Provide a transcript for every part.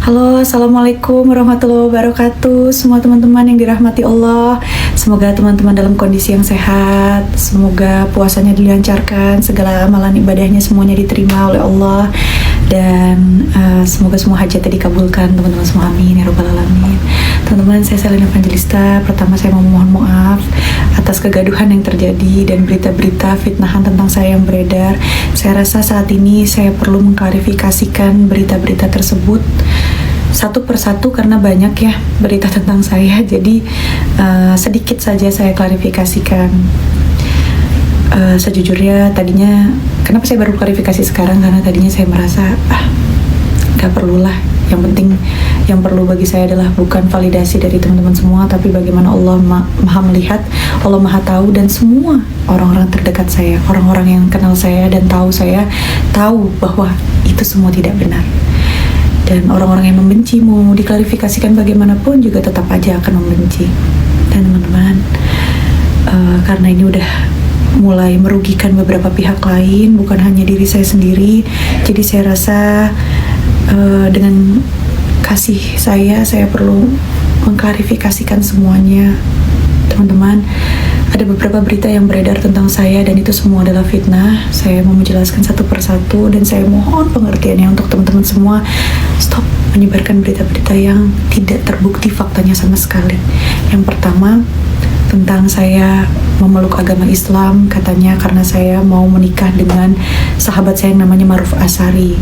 Halo, Assalamualaikum warahmatullahi wabarakatuh. Semua teman-teman yang dirahmati Allah, semoga teman-teman dalam kondisi yang sehat. Semoga puasanya dilancarkan, segala amalan ibadahnya semuanya diterima oleh Allah. Dan semoga semua hajatnya dikabulkan, teman-teman semua, amin ya rabbal alamin. Teman-teman, saya Selena Evangelista. Pertama saya mau mohon maaf atas kegaduhan yang terjadi dan berita-berita fitnahan tentang saya yang beredar. Saya rasa saat ini saya perlu mengklarifikasikan berita-berita tersebut satu persatu karena banyak ya berita tentang saya. Jadi sedikit saja saya klarifikasikan. Sejujurnya tadinya, kenapa saya baru klarifikasi sekarang, karena tadinya saya merasa gak perlulah. Yang penting yang perlu bagi saya adalah bukan validasi dari teman-teman semua, tapi bagaimana Allah maha melihat, Allah maha tahu, dan semua orang-orang terdekat saya, orang-orang yang kenal saya dan tahu saya, tahu bahwa itu semua tidak benar. Dan orang-orang yang membenci, mau diklarifikasikan bagaimanapun juga tetap aja akan membenci. Dan teman-teman, karena ini udah mulai merugikan beberapa pihak lain, bukan hanya diri saya sendiri, jadi saya rasa dengan kasih saya perlu mengklarifikasikan semuanya. Teman-teman, ada beberapa berita yang beredar tentang saya dan itu semua adalah fitnah. Saya mau menjelaskan satu persatu dan saya mohon pengertiannya untuk teman-teman semua. Stop menyebarkan berita-berita yang tidak terbukti faktanya sama sekali. Yang pertama, tentang saya memeluk agama Islam, katanya karena saya mau menikah dengan sahabat saya yang namanya Ma'ruf Ashari.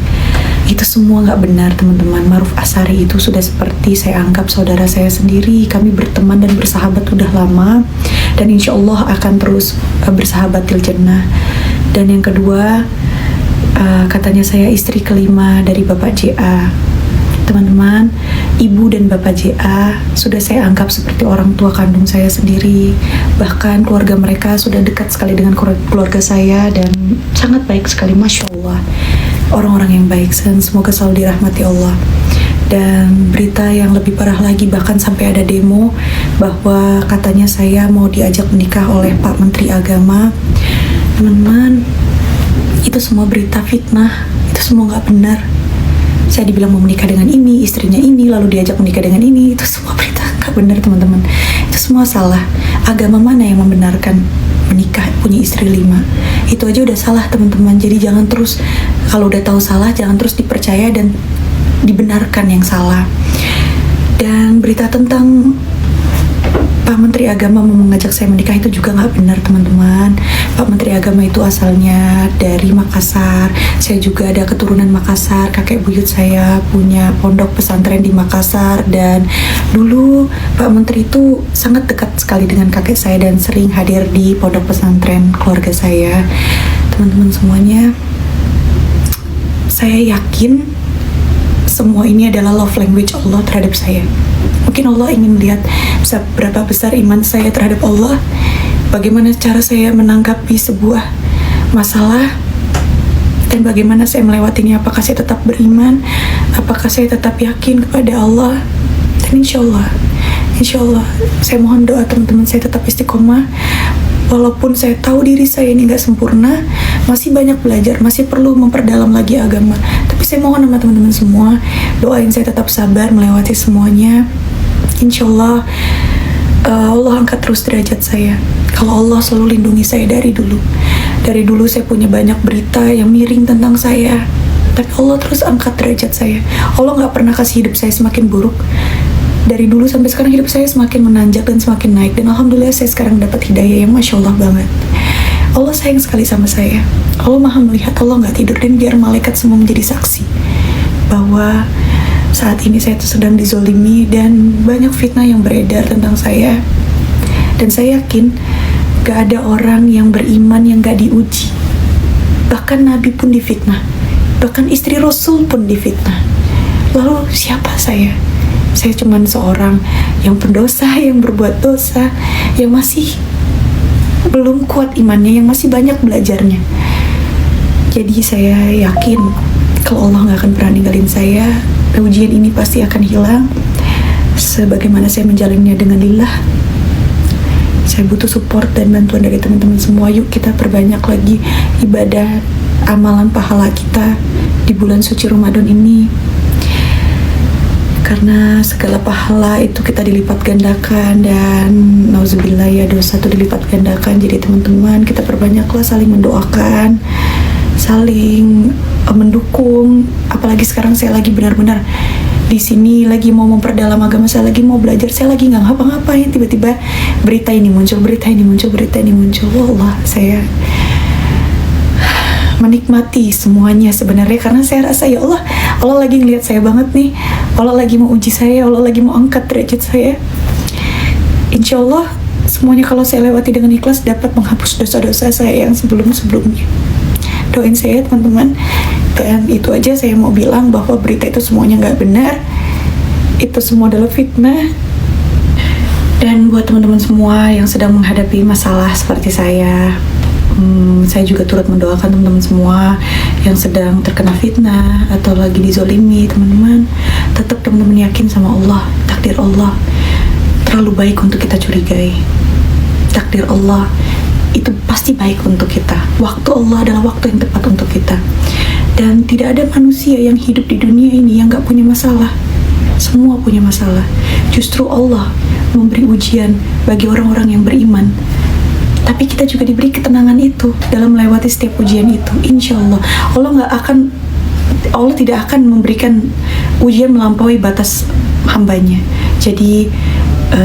Itu semua nggak benar, teman-teman. Ma'ruf Ashari itu sudah seperti saya anggap saudara saya sendiri. Kami berteman dan bersahabat udah lama, dan insya Allah akan terus bersahabat til jannah. Dan yang kedua, katanya saya istri kelima dari Bapak JA. Teman-teman, ibu dan Bapak JA sudah saya anggap seperti orang tua kandung saya sendiri. Bahkan keluarga mereka sudah dekat sekali dengan keluarga saya dan sangat baik sekali, Masya Allah. Orang-orang yang baik, dan semoga selalu dirahmati Allah. Dan berita yang lebih parah lagi, bahkan sampai ada demo bahwa katanya saya mau diajak menikah oleh Pak Menteri Agama. Teman-teman, itu semua berita fitnah, itu semua nggak benar. Saya dibilang mau menikah dengan ini, istrinya ini, lalu diajak menikah dengan ini. Itu semua berita nggak benar, teman-teman. Itu semua salah. Agama mana yang membenarkan menikah punya istri 5? Itu aja udah salah, teman-teman. Jadi jangan terus, kalau udah tahu salah, jangan terus dipercaya dan dibenarkan yang salah. Dan berita tentang Pak Menteri Agama mau mengajak saya menikah itu juga nggak benar, teman-teman. Pak Menteri Agama itu asalnya dari Makassar. Saya juga ada keturunan Makassar. Kakek buyut saya punya pondok pesantren di Makassar. Dan dulu Pak Menteri itu sangat dekat sekali dengan kakek saya dan sering hadir di pondok pesantren keluarga saya. Teman-teman semuanya, saya yakin semua ini adalah love language Allah terhadap saya. Mungkin Allah ingin melihat seberapa besar iman saya terhadap Allah, bagaimana cara saya menanggapi sebuah masalah, dan bagaimana saya melewatinya. Apakah saya tetap beriman, apakah saya tetap yakin kepada Allah. Dan insya Allah saya mohon doa teman-teman saya tetap istiqomah. Walaupun saya tahu diri saya ini gak sempurna, masih banyak belajar, masih perlu memperdalam lagi agama. Tapi saya mohon sama teman-teman semua, doain saya tetap sabar melewati semuanya. Insya Allah, Allah angkat terus derajat saya. Kalau Allah selalu lindungi saya dari dulu. Dari dulu saya punya banyak berita yang miring tentang saya, tapi Allah terus angkat derajat saya. Allah gak pernah kasih hidup saya semakin buruk. Dari dulu sampai sekarang hidup saya semakin menanjak dan semakin naik. Dan alhamdulillah saya sekarang dapat hidayah yang Masya Allah banget. Allah sayang sekali sama saya. Allah maha melihat, Allah gak tidur. Dan biar malaikat semua menjadi saksi bahwa saat ini saya sedang dizolimi dan banyak fitnah yang beredar tentang saya. Dan saya yakin gak ada orang yang beriman yang gak diuji. Bahkan Nabi pun difitnah, bahkan istri Rasul pun difitnah. Lalu siapa saya? Saya cuma seorang yang pendosa, yang berbuat dosa, yang masih belum kuat imannya, yang masih banyak belajarnya. Jadi saya yakin kalau Allah gak akan pernah ninggalin saya. Ujian ini pasti akan hilang sebagaimana saya menjalannya dengan lillah. Saya butuh support dan bantuan dari teman-teman semua. Yuk kita perbanyak lagi ibadah, amalan pahala kita di bulan suci Ramadan ini. karena segala pahala itu kita dilipat gandakan, dan nauzubillah ya, dosa itu dilipat gandakan. Jadi teman-teman, kita perbanyaklah saling mendoakan, saling mendukung. Apalagi sekarang saya lagi benar-benar di sini lagi mau memperdalam agama, saya lagi mau belajar, saya lagi nggak ngapa-ngapain, tiba-tiba berita ini muncul, berita ini muncul, berita ini muncul. Wallah, saya menikmati semuanya sebenarnya, karena saya rasa ya Allah, Allah lagi ngelihat saya banget nih, Allah lagi mau uji saya, Allah lagi mau angkat derajat saya. Insya Allah semuanya kalau saya lewati dengan ikhlas dapat menghapus dosa-dosa saya yang sebelum-sebelumnya. Doain saya teman-teman. Dan itu aja saya mau bilang, bahwa berita itu semuanya nggak benar, itu semua adalah fitnah. Dan buat teman-teman semua yang sedang menghadapi masalah seperti saya juga turut mendoakan teman-teman semua yang sedang terkena fitnah atau lagi dizolimi. Teman-teman, tetap teman-teman yakin sama Allah. Takdir Allah terlalu baik untuk kita curigai. Takdir Allah itu pasti baik untuk kita. Waktu Allah adalah waktu yang tepat untuk kita. Dan tidak ada manusia yang hidup di dunia ini yang gak punya masalah. Semua punya masalah. Justru Allah memberi ujian bagi orang-orang yang beriman. Tapi kita juga diberi ketenangan itu dalam melewati setiap ujian itu. Insya Allah, Allah tidak akan memberikan ujian melampaui batas hambanya. Jadi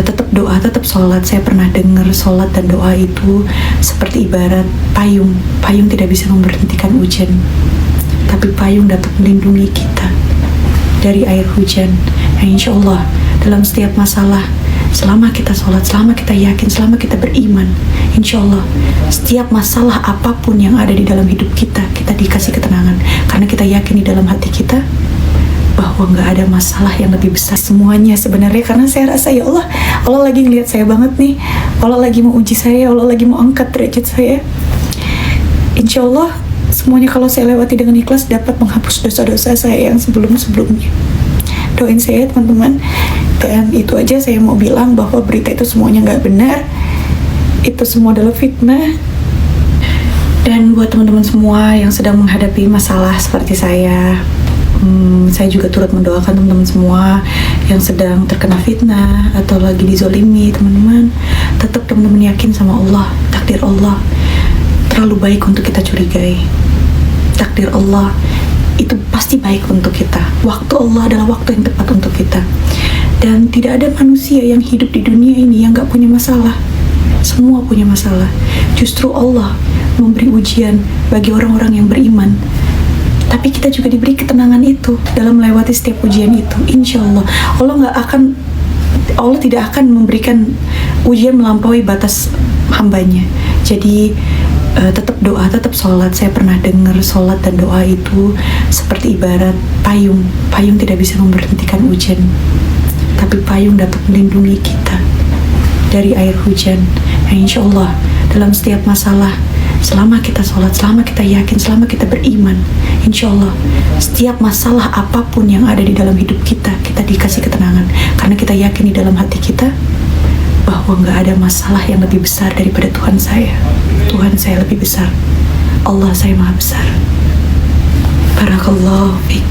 tetap doa, tetap sholat. Saya pernah dengar sholat dan doa itu seperti ibarat payung. Payung tidak bisa memberhentikan hujan, tapi payung dapat melindungi kita dari air hujan. Nah, insya Allah dalam setiap masalah, selama kita sholat, selama kita yakin, selama kita beriman, insya Allah setiap masalah apapun yang ada di dalam hidup kita, kita dikasih ketenangan. Karena kita yakin di dalam hati kita bahwa nggak ada masalah yang lebih besar semuanya sebenarnya. Karena saya rasa ya Allah, Allah lagi ngelihat saya banget nih, Allah lagi mau uji saya, Allah lagi mau angkat derajat saya. Insya Allah semuanya kalau saya lewati dengan ikhlas dapat menghapus dosa-dosa saya yang sebelum-sebelumnya. Doain saya teman-teman. Dan itu aja saya mau bilang, bahwa berita itu semuanya nggak benar, itu semua adalah fitnah. Dan buat teman-teman semua yang sedang menghadapi masalah seperti saya juga turut mendoakan teman-teman semua yang sedang terkena fitnah atau lagi dizolimi. Teman-teman, tetap teman-teman yakin sama Allah. Takdir Allah terlalu baik untuk kita curigai. Takdir Allah itu pasti baik untuk kita. Waktu Allah adalah waktu yang tepat untuk kita. Dan tidak ada manusia yang hidup di dunia ini yang gak punya masalah. Semua punya masalah. Justru Allah memberi ujian bagi orang-orang yang beriman. Tapi kita juga diberi ketenangan itu dalam melewati setiap ujian itu. Insya Allah, Allah tidak akan memberikan ujian melampaui batas hambanya. Jadi tetap doa, tetap sholat. Saya pernah dengar sholat dan doa itu seperti ibarat payung. Payung tidak bisa memberhentikan hujan, tapi payung dapat melindungi kita dari air hujan. Nah, insya Allah dalam setiap masalah, selama kita sholat, selama kita yakin, selama kita beriman, insya Allah setiap masalah apapun yang ada di dalam hidup kita, kita dikasih ketenangan. Karena kita yakin di dalam hati kita bahwa nggak ada masalah yang lebih besar daripada Tuhan saya. Tuhan saya lebih besar. Allah saya maha besar. Barakallahu fiik.